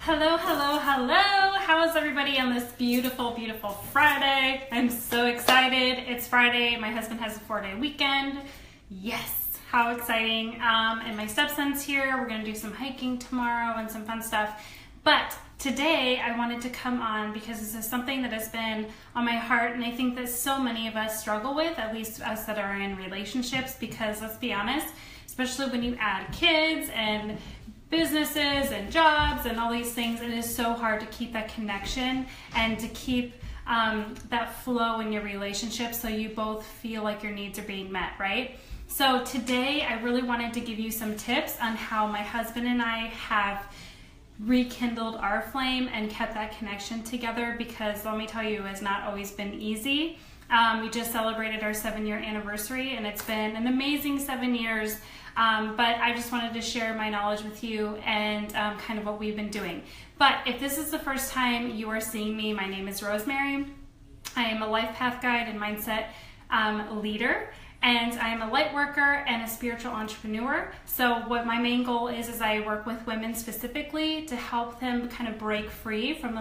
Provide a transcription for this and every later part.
Hello, hello, hello. How is everybody on this beautiful, beautiful Friday? I'm so excited. It's Friday. My husband has a 4-day weekend. Yes, how exciting. And my stepson's here. We're going to do some hiking tomorrow and some fun stuff. But today I wanted to come on because this is something that has been on my heart, and I think that so many of us struggle with, at least us that are in relationships, because let's be honest, especially when you add kids and businesses and jobs and all these things, it is so hard to keep that connection and to keep that flow in your relationship so you both feel like your needs are being met, right? So today I really wanted to give you some tips on how my husband and I have rekindled our flame and kept that connection together, because let me tell you, it has not always been easy. We just celebrated our 7-year anniversary and it's been an amazing 7 years. But I just wanted to share my knowledge with you and kind of what we've been doing. But if this is the first time you are seeing me, my name is Rosemary. I am a life path guide and mindset leader, and I am a light worker and a spiritual entrepreneur. So what my main goal is I work with women specifically to help them kind of break free from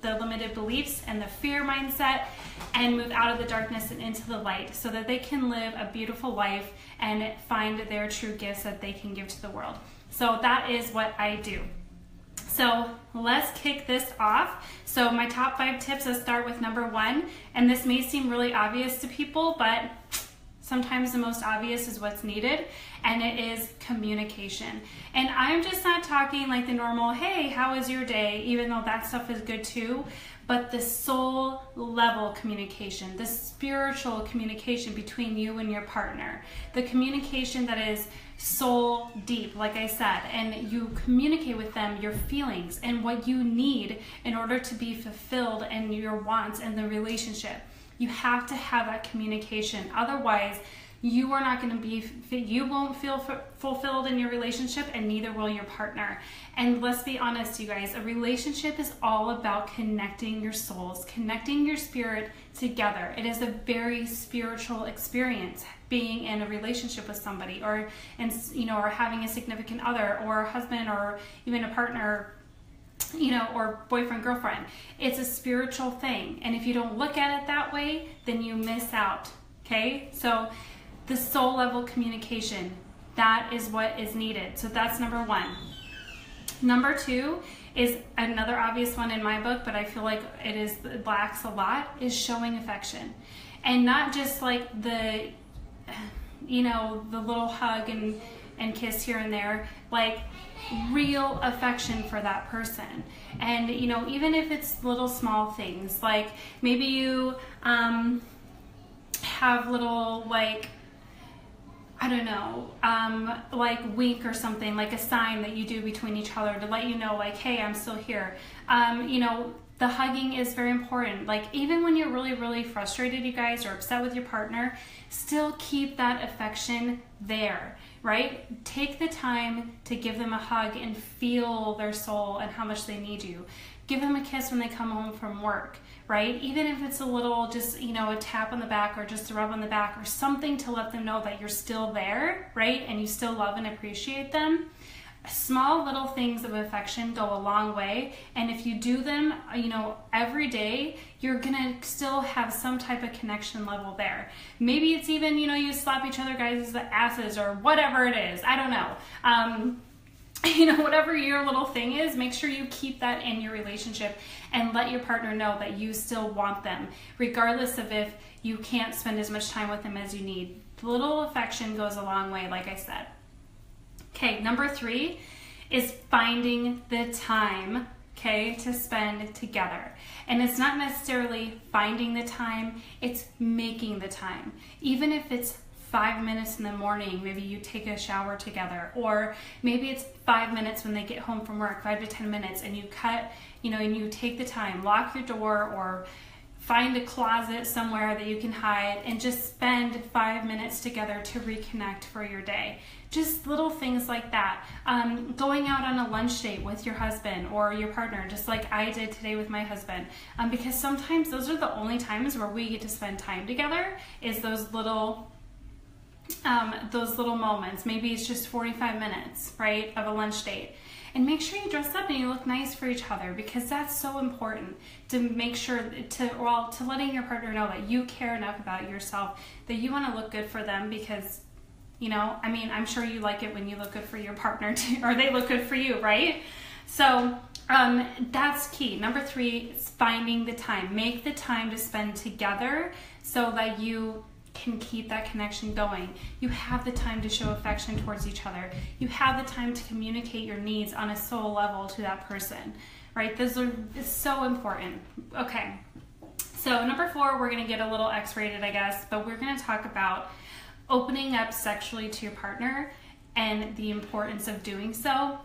the limited beliefs and the fear mindset and move out of the darkness and into the light so that they can live a beautiful life and find their true gifts that they can give to the world. So that is what I do. So let's kick this off. So my top 5 tips, let's start with number 1. And this may seem really obvious to people, but sometimes the most obvious is what's needed, and it is communication. And I'm just not talking like the normal, hey, how was your day? Even though that stuff is good too, but the soul level communication, the spiritual communication between you and your partner, the communication that is soul deep, like I said, and you communicate with them your feelings and what you need in order to be fulfilled and your wants in the relationship. You have to have that communication. Otherwise, you are not going to be, you won't feel fulfilled in your relationship, and neither will your partner. And let's be honest, you guys, a relationship is all about connecting your souls, connecting your spirit together. It is a very spiritual experience being in a relationship with somebody, or having a significant other, or a husband, or even a partner, or boyfriend, girlfriend. It's a spiritual thing. And if you don't look at it that way, then you miss out. Okay? So the soul level communication, that is what is needed. So that's number 1. Number 2 is another obvious one in my book, but I feel like it lacks a lot, is showing affection. And not just like the little hug and kiss here and there, like real affection for that person. And even if it's little small things, like maybe you have little, like, I don't know, like wink or something, like a sign that you do between each other to let you know, like, hey, I'm still here. The hugging is very important. Like, even when you're really, really frustrated, you guys, or upset with your partner, still keep that affection there, right? Take the time to give them a hug and feel their soul and how much they need you. Give them a kiss when they come home from work, right? Even if it's a little, just, a tap on the back, or just a rub on the back, or something to let them know that you're still there, right? And you still love and appreciate them. Small little things of affection go a long way, and if you do them, every day, you're gonna still have some type of connection level there. Maybe it's even, you slap each other guys' asses or whatever it is. I don't know. Whatever your little thing is, make sure you keep that in your relationship and let your partner know that you still want them, regardless of if you can't spend as much time with them as you need. Little affection goes a long way, like I said. Okay, number 3 is finding the time, to spend together. And it's not necessarily finding the time, it's making the time. Even if it's 5 minutes in the morning, maybe you take a shower together, or maybe it's 5 minutes when they get home from work, 5 to 10 minutes, and you and you take the time, lock your door, or find a closet somewhere that you can hide, and just spend 5 minutes together to reconnect for your day. Just little things like that. Going out on a lunch date with your husband or your partner, just like I did today with my husband. Because sometimes those are the only times where we get to spend time together, is those little moments. Maybe it's just 45 minutes, right, of a lunch date. And make sure you dress up and you look nice for each other, because that's so important, to make sure to letting your partner know that you care enough about yourself, that you want to look good for them, because, you know, I mean, I'm sure you like it when you look good for your partner too, or they look good for you, right? So that's key. Number 3 is finding the time. Make the time to spend together so that you can keep that connection going. You have the time to show affection towards each other. You have the time to communicate your needs on a soul level to that person, right? This is so important. Okay, so number 4, we're going to get a little X-rated, I guess, but we're going to talk about opening up sexually to your partner and the importance of doing so.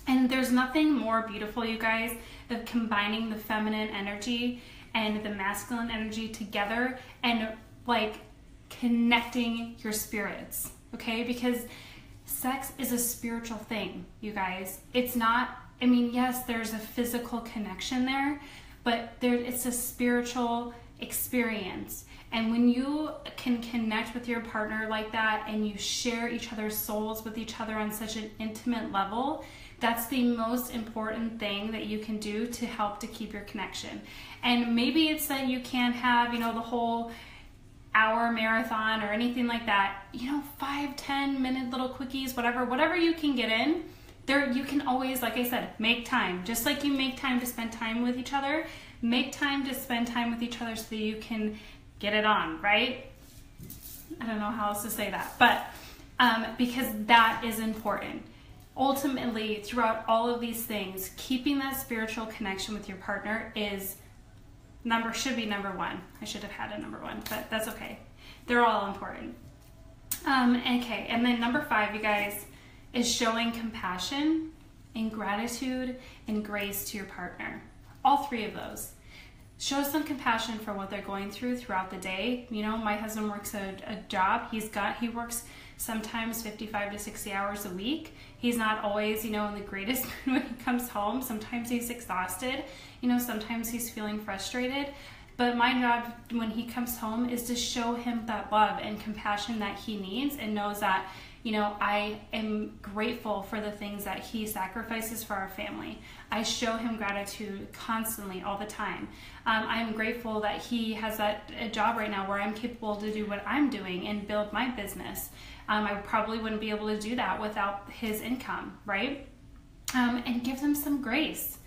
And there's nothing more beautiful, you guys, of combining the feminine energy and the masculine energy together and like connecting your spirits, okay? Because sex is a spiritual thing, you guys. It's not, I mean, yes, there's a physical connection there, but it's a spiritual experience. And when you can connect with your partner like that and you share each other's souls with each other on such an intimate level, that's the most important thing that you can do to help to keep your connection. And maybe it's that you can't have, you know, the whole hour marathon or anything like that. You know, 5-10 minute little quickies, whatever you can get in there. You can always, like I said, make time. Just like you make time to spend time with each other, make time to spend time with each other so that you can get it on, right? I don't know how else to say that, but because that is important. Ultimately, throughout all of these things, keeping that spiritual connection with your partner should be number 1. I should have had a number 1, but that's okay. They're all important. Okay, and then number 5, you guys, is showing compassion and gratitude and grace to your partner. All 3 of those. Show some compassion for what they're going through throughout the day. You know, my husband works a job. He works sometimes 55 to 60 hours a week. He's not always, you know, in the greatest mood when he comes home. Sometimes he's exhausted. You know, sometimes he's feeling frustrated. But my job when he comes home is to show him that love and compassion that he needs, and knows that, you know, I am grateful for the things that he sacrifices for our family. I show him gratitude constantly, all the time. I'm grateful that he has a job right now where I'm capable to do what I'm doing and build my business. I probably wouldn't be able to do that without his income, right? And give them some grace.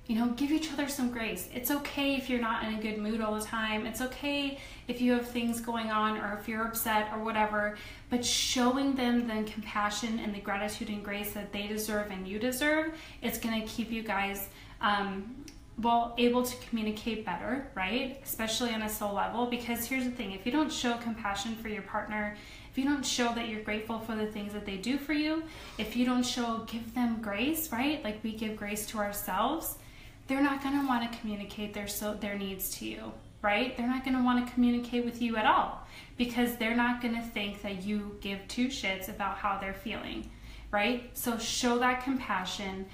You know, give each other some grace. It's okay if you're not in a good mood all the time. It's okay if you have things going on or if you're upset or whatever, but showing them the compassion and the gratitude and grace that they deserve and you deserve, it's going to keep you guys able to communicate better, right? Especially on a soul level, because here's the thing, if you don't show compassion for your partner, if you don't show that you're grateful for the things that they do for you, if you don't give them grace, right? Like we give grace to ourselves, they're not going to want to communicate their needs to you, right? They're not going to want to communicate with you at all, because they're not going to think that you give 2 shits about how they're feeling, right? So show that compassion,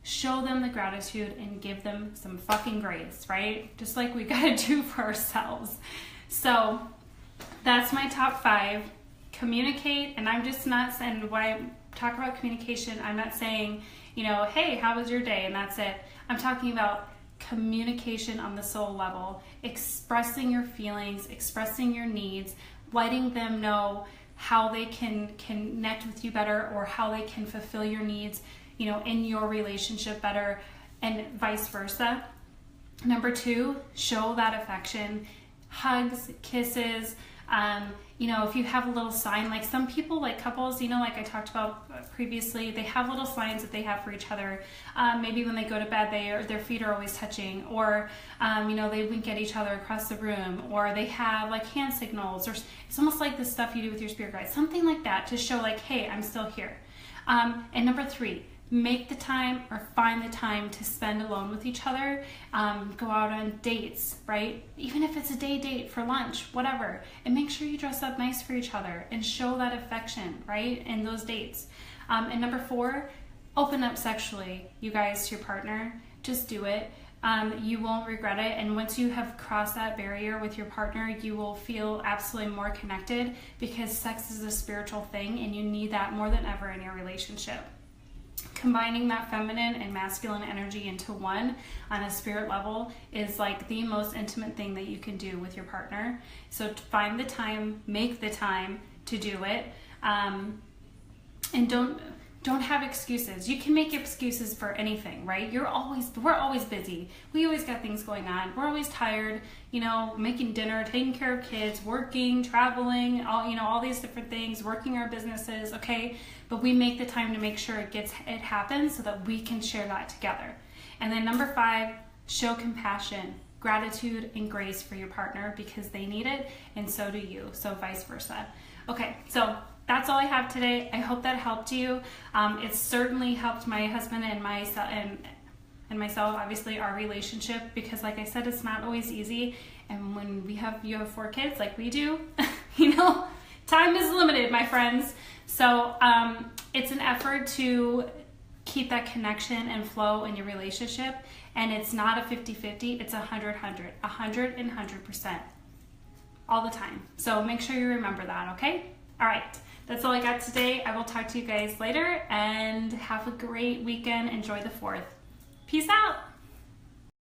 show them the gratitude, and give them some fucking grace, right? Just like we got to do for ourselves. So that's my top 5. Communicate, and I'm just not saying, when I talk about communication, I'm not saying, you know, hey, how was your day? And that's it. I'm talking about communication on the soul level, expressing your feelings, expressing your needs, letting them know how they can connect with you better, or how they can fulfill your needs, you know, in your relationship better, and vice versa. Number 2, show that affection, hugs, kisses. You know, if you have a little sign, like some people, like couples, you know, like I talked about previously, they have little signs that they have for each other. Maybe when they go to bed, their feet are always touching, or, you know, they wink at each other across the room, or they have like hand signals, or it's almost like the stuff you do with your spirit guides, something like that, to show like, hey, I'm still here. And number 3, make the time or find the time to spend alone with each other. Go out on dates, right? Even if it's a day date for lunch, whatever. And make sure you dress up nice for each other and show that affection, right? In those dates. And number 4, open up sexually, you guys, to your partner. Just do it. You won't regret it. And once you have crossed that barrier with your partner, you will feel absolutely more connected, because sex is a spiritual thing and you need that more than ever in your relationship. combining that feminine and masculine energy into one on a spirit level is like the most intimate thing that you can do with your partner. So find the time, make the time to do it, and don't have excuses. You can make excuses for anything, right? We're always busy. We always got things going on. We're always tired, making dinner, taking care of kids, working, traveling, all these different things, working our businesses, okay? But we make the time to make sure it happens so that we can share that together. And then number 5, show compassion, gratitude, and grace for your partner because they need it and so do you, so vice versa. Okay, so that's all I have today. I hope that helped you. It certainly helped my husband and myself, obviously, our relationship, because like I said, it's not always easy. And when you have 4 kids like we do, time is limited, my friends. So it's an effort to keep that connection and flow in your relationship. And it's not a 50-50, it's 100-100, 100% all the time. So make sure you remember that, okay? All right. That's all I got today. I will talk to you guys later and have a great weekend. Enjoy the 4th. Peace out.